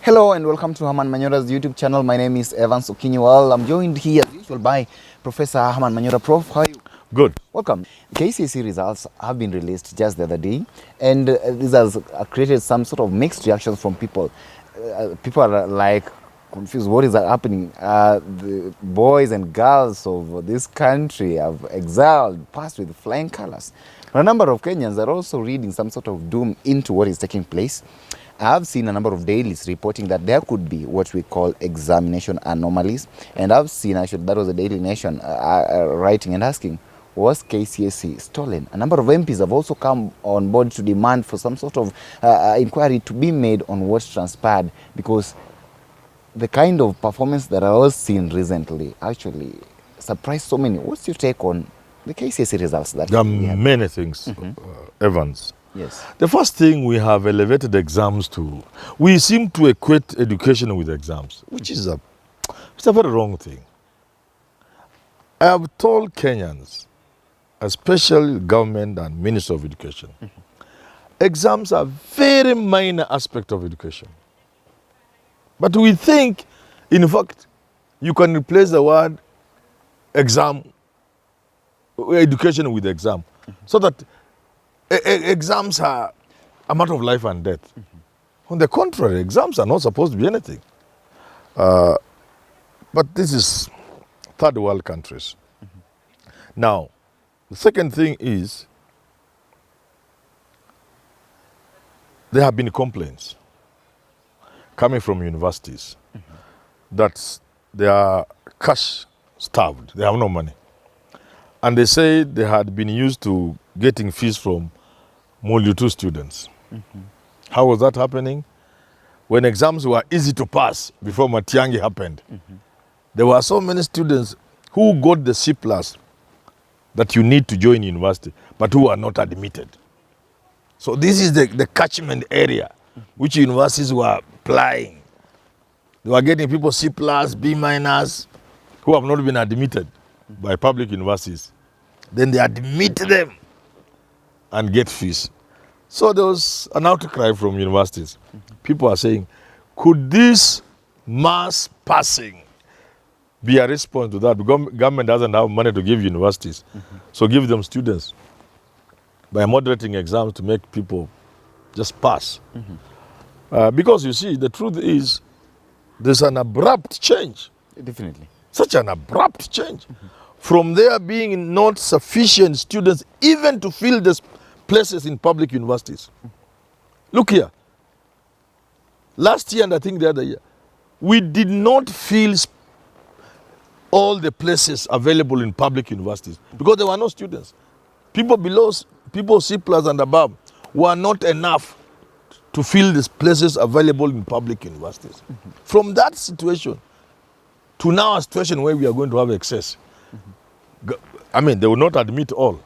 Hello and welcome to Herman Manyora's YouTube channel. My name is Evans Okinyuwal. I'm joined here as usual by Professor Herman Manyora. Prof, how are you? Good. Welcome. KCSE results have been released just the other day, and this has created some sort of mixed reactions from people. People are like confused. What is happening? The boys and girls of this country have excelled, passed with flying colors. A number of Kenyans are also reading some sort of doom into what is taking place. I have seen a number of dailies reporting that there could be what we call examination anomalies. And I've seen, actually, that was a Daily Nation writing and asking, was KCSE stolen? A number of MPs have also come on board to demand for some sort of inquiry to be made on what transpired, because the kind of performance that I was seeing recently actually surprised so many. What's your take on the KCSE results? There are many things, Evans. Yes. The first thing, we have elevated exams to, we seem to equate education with exams, which is it's a very wrong thing. I have told Kenyans, especially government and Minister of Education, exams are very minor aspect of education. But we think, in fact, you can replace the word exam, education with exam, so that exams are a matter of life and death. On the contrary, exams are not supposed to be anything. But this is third world countries. Now, the second thing is, there have been complaints coming from universities that they are cash starved, they have no money. And they say they had been used to getting fees from Ruto students. How was that happening? When exams were easy to pass before Matiang'i happened, there were so many students who got the C+ that you need to join university, but who are not admitted. So this is the catchment area which universities were applying. They were getting people C+, B-, who have not been admitted by public universities. Then they admit them and get fees. So there was an outcry from universities. People are saying, could this mass passing be a response to that? The government doesn't have money to give universities. So give them students by moderating exams to make people just pass. Because you see, the truth is, there's an abrupt change. Definitely. Such an abrupt change. From there being not sufficient students even to fill these places in public universities. Look here. Last year and I think the other year, we did not fill all the places available in public universities because there were no students. People C+ and above were not enough to fill these places available in public universities. From that situation to now a situation where we are going to have excess. I mean, they will not admit all.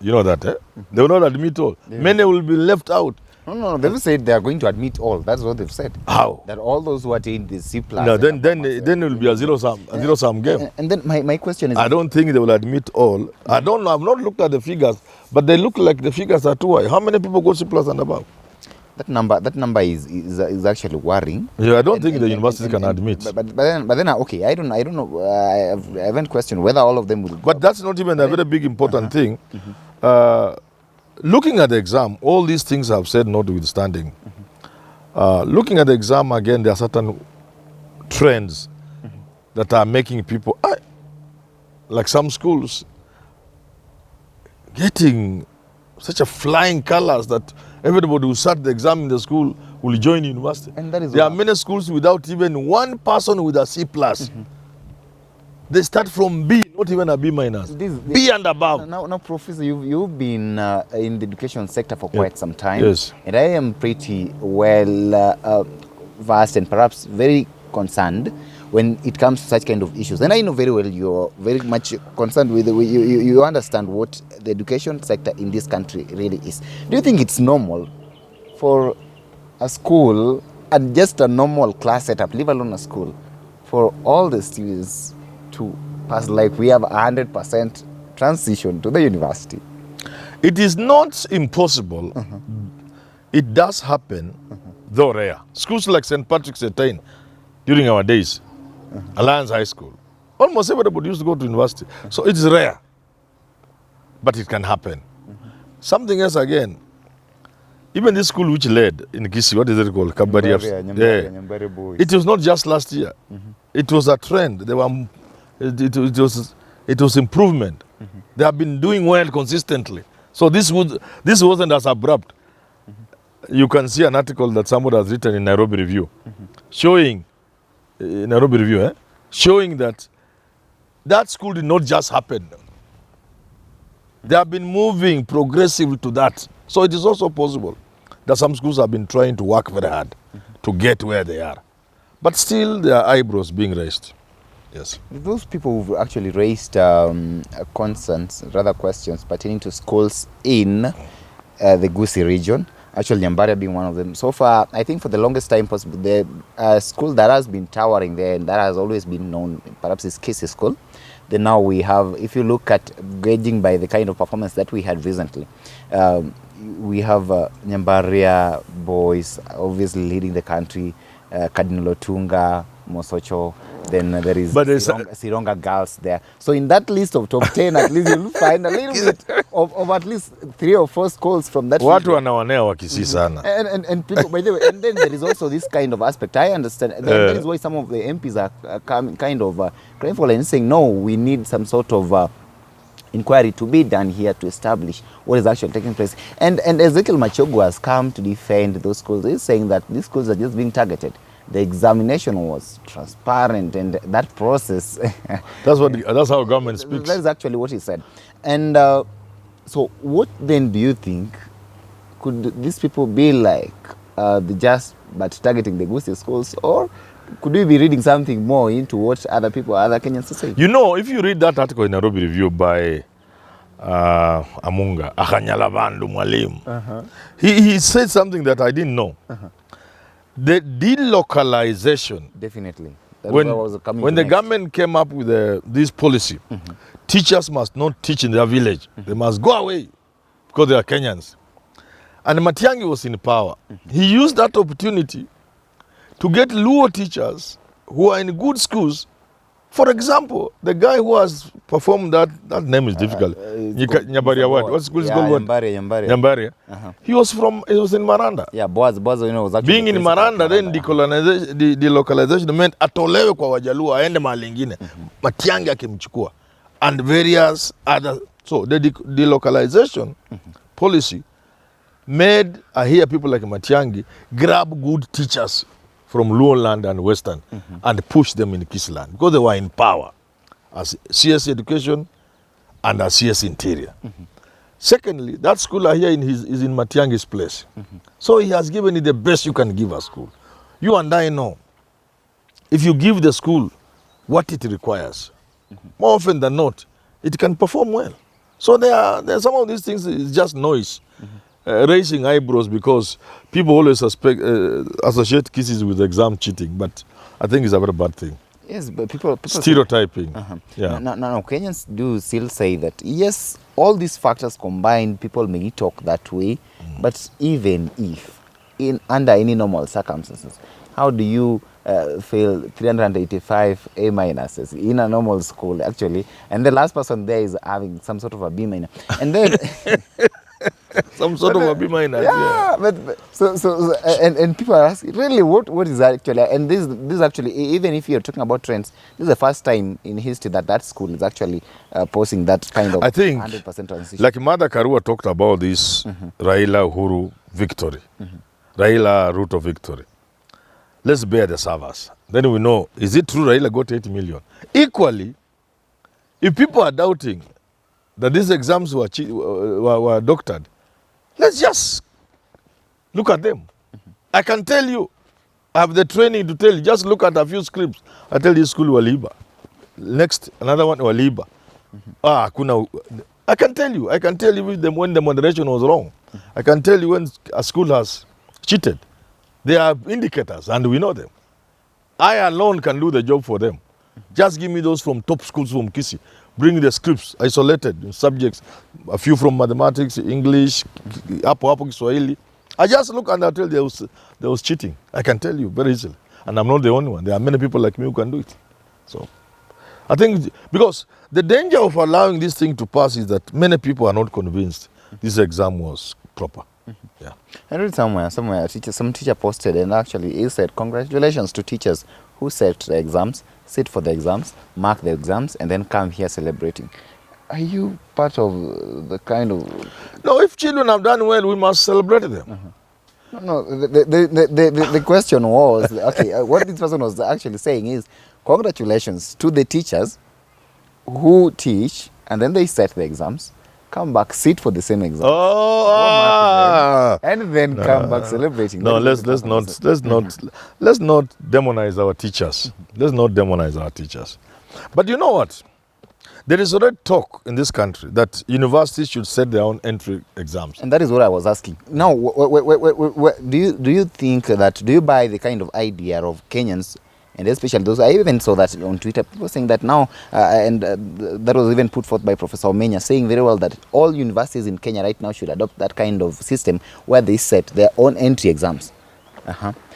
You know that, eh? They will not admit all. Yeah. Many will be left out. No, they've said they are going to admit all. That's what they've said. How? That all those who attained the C+. No, then it will be a zero-sum game. And then my question is, I don't think they will admit all. I don't know. I've not looked at the figures, but they look like the figures are too high. How many people go C+ and above? That number is actually worrying. Yeah, I don't think the universities can admit. But then okay, I don't know. I haven't questioned whether all of them will. But that's not even a very big important thing. Looking at the exam, all these things I've said notwithstanding. Looking at the exam again, there are certain trends that are making people, like some schools, getting such a flying colors that everybody who sat the exam in the school will join university. And that is there are many schools without even one person with a C+. They start from B, not even a B-. B and above. Now, Professor, you've been in the education sector for quite some time. Yes. And I am pretty well versed and perhaps very concerned when it comes to such kind of issues. And I know very well you're very much concerned with, you understand what the education sector in this country really is. Do you think it's normal for a school and just a normal class setup, leave alone a school, for all the students to pass like we have 100% transition to the university? It is not impossible. It does happen though rare. Schools like St. Patrick's Etain, during our days, Alliance High School, almost everybody used to go to university. So it's rare, but it can happen. Something else again, even this school which led in Kisi, what is it called? Nyambari boys. It was not just last year. It was a trend. It was improvement. They have been doing well consistently. So this wasn't as abrupt. You can see an article that somebody has written in Nairobi Review, showing showing that school did not just happen. They have been moving progressively to that. So it is also possible that some schools have been trying to work very hard to get where they are. But still, there are eyebrows being raised. Yes. Those people who've actually raised concerns, rather questions pertaining to schools in the Gusii region, actually Nyambari being one of them. So far, I think for the longest time possible, the school that has been towering there and that has always been known, perhaps is KCSE School. Then now we have, if you look at gauging by the kind of performance that we had recently, we have Nyambari boys obviously leading the country, Cardinal Otunga, Mosocho, then there is Sironga girls there. So in that list of top 10, at least you'll find a little bit of at least 3 or 4 schools from that. Watu wanaonea wakisi sana. And people, by the way, and then there is also this kind of aspect. I understand. That is why some of the MPs are coming, kind of crying for and saying, no, we need some sort of inquiry to be done here to establish what is actually taking place. And Ezekiel Machogu has come to defend those schools. He's saying that these schools are just being targeted. The examination was transparent, and that process. That's how government speaks. That is actually what he said. And so, what then do you think? Could these people be like the just but targeting the Gusii schools, or could we be reading something more into what other Kenyans are saying? You know, if you read that article in Nairobi Review by Amunga, Akanyalavandu Mwalimu, he said something that I didn't know. The delocalization. Definitely. When the government came up with this policy, teachers must not teach in their village. They must go away because they are Kenyans. And Matiang'i was in power. He used that opportunity to get Luo teachers who are in good schools. For example, the guy who has performed that name is difficult. Nyambari what? What school is called? Nyambari. He was in Maranda. Yeah, Boaz, you know, was actually being in Maranda, then delocalization meant atolewe kwa Wajaluo aende mahali ingine. Matiang'i akimchukua. And various other. So the delocalization policy made people like Matiang'i grab good teachers from Luo land and Western and push them in Kisii land because they were in power as CS education and as CS interior. Secondly, that school here is in Matiang'i's place. So he has given it the best you can give a school. You and I know, if you give the school what it requires, more often than not, it can perform well. So there are some of these things is just noise. Raising eyebrows because people always associate Kisii with exam cheating, but I think it's a very bad thing. Yes, but people stereotyping. Yeah. Now, Kenyans do still say that yes, all these factors combined, people may talk that way, but even if under any normal circumstances, how do you fail 385 A minuses in a normal school actually, and the last person there is having some sort of a B minus, and then. Some sort of a B minus. Yeah, but so and people are asking, really, what is that actually? And this actually, even if you're talking about trends, this is the first time in history that school is actually posing that kind of, I think, 100% transition. Like Mother Karua talked about this Raila Uhuru victory, Raila Ruto victory. Let's bear the servers. Then we know, is it true Raila got 80 million? Equally, if people are doubting that these exams were doctored, let's just look at them. I can tell you, I have the training to tell you, just look at a few scripts. I tell you school Waliba. Next, another one Waliba. I can tell you when the moderation was wrong. I can tell you when a school has cheated. They are indicators and we know them. I alone can do the job for them. Just give me those from top schools from Kisii. Bring the scripts isolated in subjects, a few from mathematics, English, hapo Kiswahili. I just look and I tell you there was cheating. I can tell you very easily. And I'm not the only one. There are many people like me who can do it. So I think because the danger of allowing this thing to pass is that many people are not convinced this exam was proper. Yeah. I read somewhere some teacher posted and actually he said, congratulations to teachers who set the exams, sit for the exams, mark the exams, and then come here celebrating. Are you part of the kind of... No, if children have done well, we must celebrate them. No, the question was, okay, what this person was actually saying is, congratulations to the teachers who teach and then they set the exams, come back, sit for the same exam, and then come back celebrating. No, let's not demonize our teachers. Let's not demonize our teachers. But you know what? There is already talk in this country that universities should set their own entry exams. And that is what I was asking. Now, do you think that, do you buy the kind of idea of Kenyans, and especially those, I even saw that on Twitter, people saying that now, that was even put forth by Professor Omenya, saying very well that all universities in Kenya right now should adopt that kind of system where they set their own entry exams.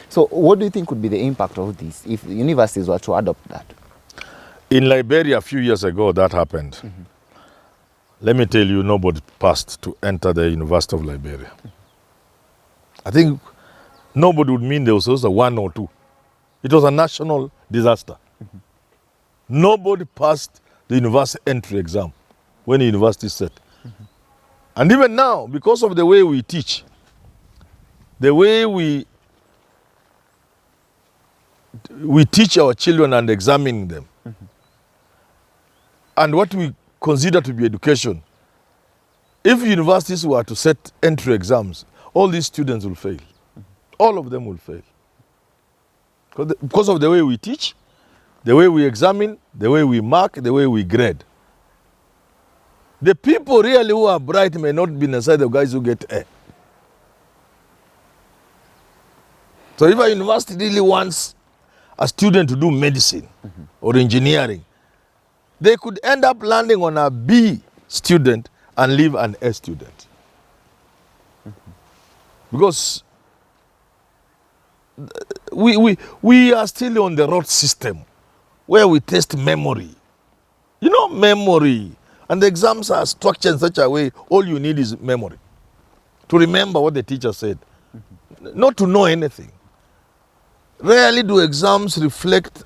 So what do you think would be the impact of this if universities were to adopt that? In Liberia a few years ago, that happened. Let me tell you, nobody passed to enter the University of Liberia. I think nobody would mean there was also one or two. It was a national disaster. Nobody passed the university entry exam when the university set. And even now, because of the way we teach, the way we teach our children and examine them, and what we consider to be education, if universities were to set entry exams, all these students will fail. All of them will fail. Because of the way we teach, the way we examine, the way we mark, the way we grade. The people really who are bright may not be necessarily the guys who get A. So if a university really wants a student to do medicine or engineering, they could end up landing on a B student and leave an A student. Because we are still on the road system where we test memory. You know, memory. And the exams are structured in such a way, all you need is memory. To remember what the teacher said. Not to know anything. Rarely do exams reflect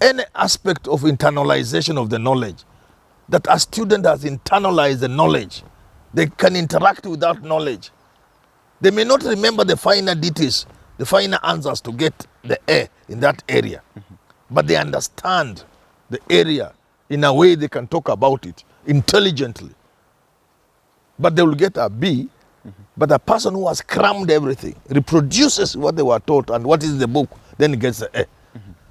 any aspect of internalization of the knowledge. That a student has internalized the knowledge. They can interact with that knowledge. They may not remember the finer details, the finer answers to get the A in that area. But they understand the area in a way they can talk about it intelligently. But they will get a B, but the person who has crammed everything, reproduces what they were taught and what is in the book, then gets the A.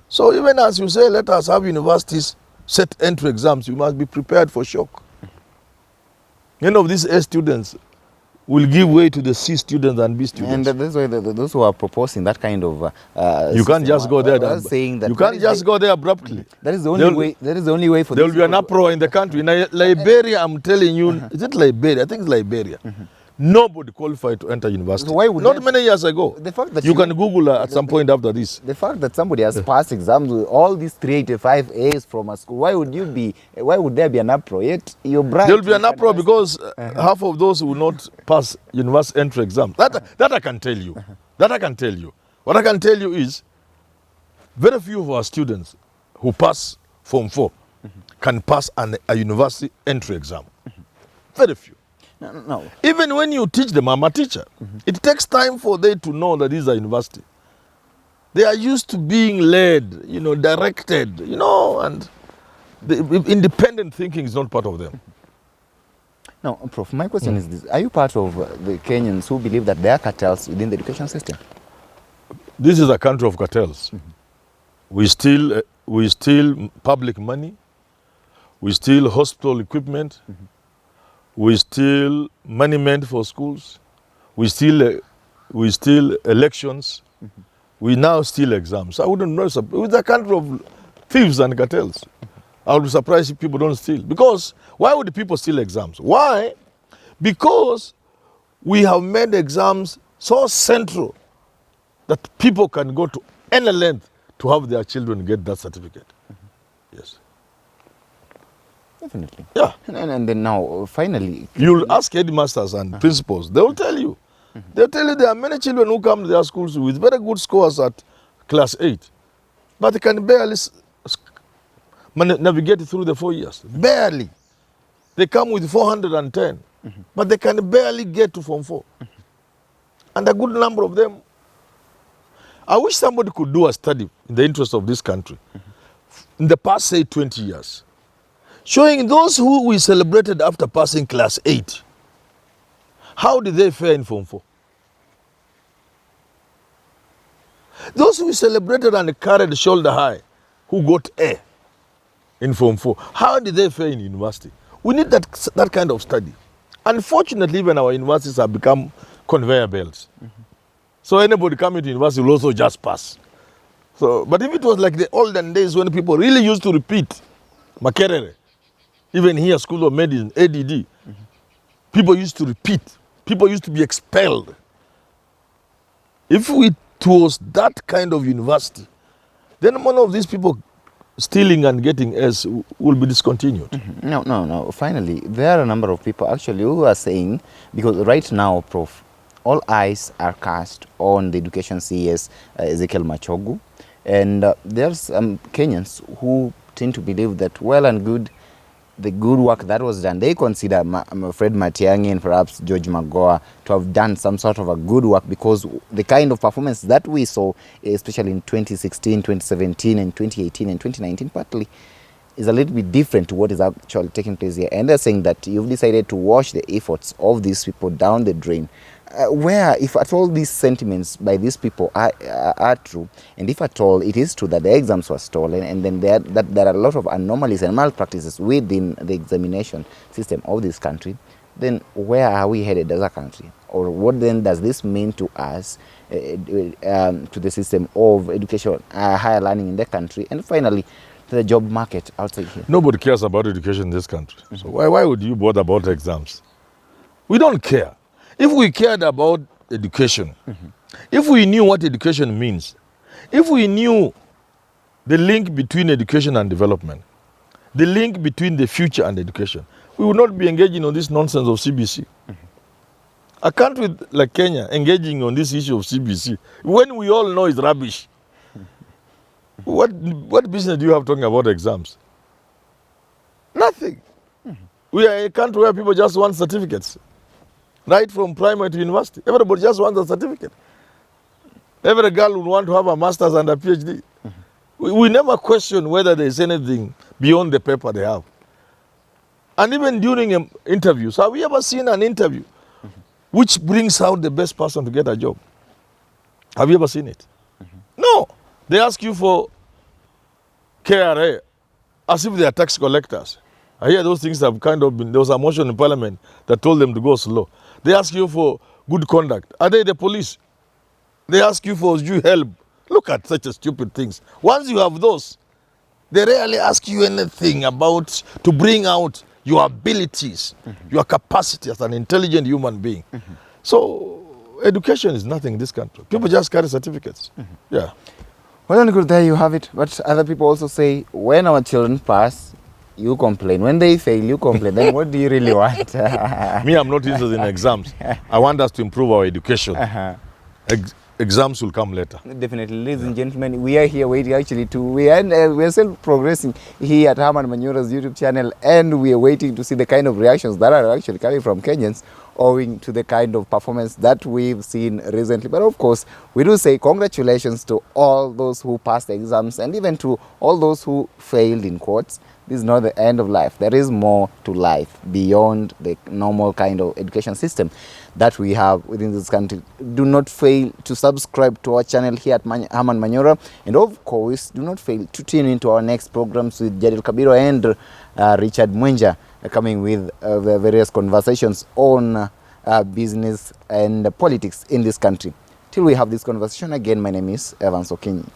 So even as you say, let us have universities set entry exams, you must be prepared for shock. Many of these A students will give way to the C students and B students. And that's why those who are proposing that kind of you can't just go there. Saying that you can't just go there abruptly. That is the only way. That is the only way for. There will be an uproar in the country. In Liberia, I'm telling you, is it Liberia? I think it's Liberia. Nobody qualified to enter university. So why would not many years ago. The fact that you can Google at some point after this. The fact that somebody has passed exams with all these 385 A's from a school, why would there be an uproar? Yet you're bright. There will be an uproar because half of those will not pass university entry exams. That I can tell you. That I can tell you. What I can tell you is very few of our students who pass Form 4 can pass a university entry exam. Very few. No. Even when you teach them, I'm a teacher, it takes time for them to know that this is a university. They are used to being led, directed, and the independent thinking is not part of them. Now, Prof, my question is this. Are you part of the Kenyans who believe that there are cartels within the education system? This is a country of cartels. We steal public money. We steal hospital equipment. We steal money meant for schools. We steal elections. We now steal exams. I wouldn't know. It's a country of thieves and cartels. I would be surprised if people don't steal. Because why would people steal exams? Why? Because We have made exams so central that people can go to any length to have their children get that certificate. Yes. Definitely. Yeah. And then now, finally... You'll ask headmasters and principals, they will tell you. They'll tell you there are many children who come to their schools with very good scores at class 8, but they can barely navigate through the 4 years. Barely. They come with 410, but they can barely get to Form 4. And a good number of them. I wish somebody could do a study in the interest of this country in the past, say, 20 years, showing those who we celebrated after passing class 8, how did they fare in Form 4? Those who we celebrated and carried shoulder high, who got A in Form 4, how did they fare in university? We need that kind of study. Unfortunately, even our universities have become conveyor belts. So anybody coming to university will also just pass. So, but if it was like the olden days when people really used to repeat, Makerere, even here, School of Medicine, ADD, people used to repeat. People used to be expelled. If it was that kind of university, then one of these people stealing and getting S will be discontinued. No. Finally, there are a number of people actually who are saying, because right now, Prof, all eyes are cast on the education CS, Ezekiel Machogu, and there's some Kenyans who tend to believe that well and good, the good work that was done, they consider Fred Matiang'i and perhaps George Magoha to have done some sort of a good work, because the kind of performance that we saw, especially in 2016, 2017, and 2018 and 2019 partly, is a little bit different to what is actually taking place here. And they're saying that you've decided to wash the efforts of these people down the drain. Where, if at all these sentiments by these people are true, and if at all it is true that the exams were stolen, and then there are a lot of anomalies and malpractices within the examination system of this country, then where are we headed as a country? Or what then does this mean to us, to the system of education, higher learning in the country, and finally to the job market outside here? Nobody cares about education in this country. So why would you bother about exams? We don't care. If we cared about education, if we knew what education means, if we knew the link between education and development, the link between the future and education, we would not be engaging on this nonsense of CBC. A country like Kenya engaging on this issue of CBC, when we all know it's rubbish. What business do you have talking about exams? Nothing. We are a country where people just want certificates. Right from primary to university. Everybody just wants a certificate. Every girl would want to have a master's and a PhD. We never question whether there is anything beyond the paper they have. And even during interviews, have we ever seen an interview which brings out the best person to get a job? Have you ever seen it? No. They ask you for KRA as if they are tax collectors. I hear those things have kind of been, there was a motion in parliament that told them to go slow. They ask you for good conduct. Are they the police? They ask you for due help. Look at such a stupid things. Once you have those, they rarely ask you anything about to bring out your abilities, your capacity as an intelligent human being. So education is nothing in this country. People just carry certificates. Yeah. Well, and good, there you have it. But other people also say, when our children pass, you complain. When they fail, you complain. Then what do you really want? Me, I'm not interested in exams. I want us to improve our education. Exams will come later. Definitely. Ladies and gentlemen, we are here waiting actually to, we are still progressing here at Herman Manyora's YouTube channel, and we are waiting to see the kind of reactions that are actually coming from Kenyans owing to the kind of performance that we've seen recently. But of course, we do say congratulations to all those who passed the exams, and even to all those who failed in quotes. This is not the end of life. There is more to life beyond the normal kind of education system that we have within this country. Do not fail to subscribe to our channel here at Herman Manyora. And of course, do not fail to tune into our next programs with Jadil Kabiro and Richard Mwenja, coming with the various conversations on business and politics in this country. Till we have this conversation again, my name is Evans Okinyi.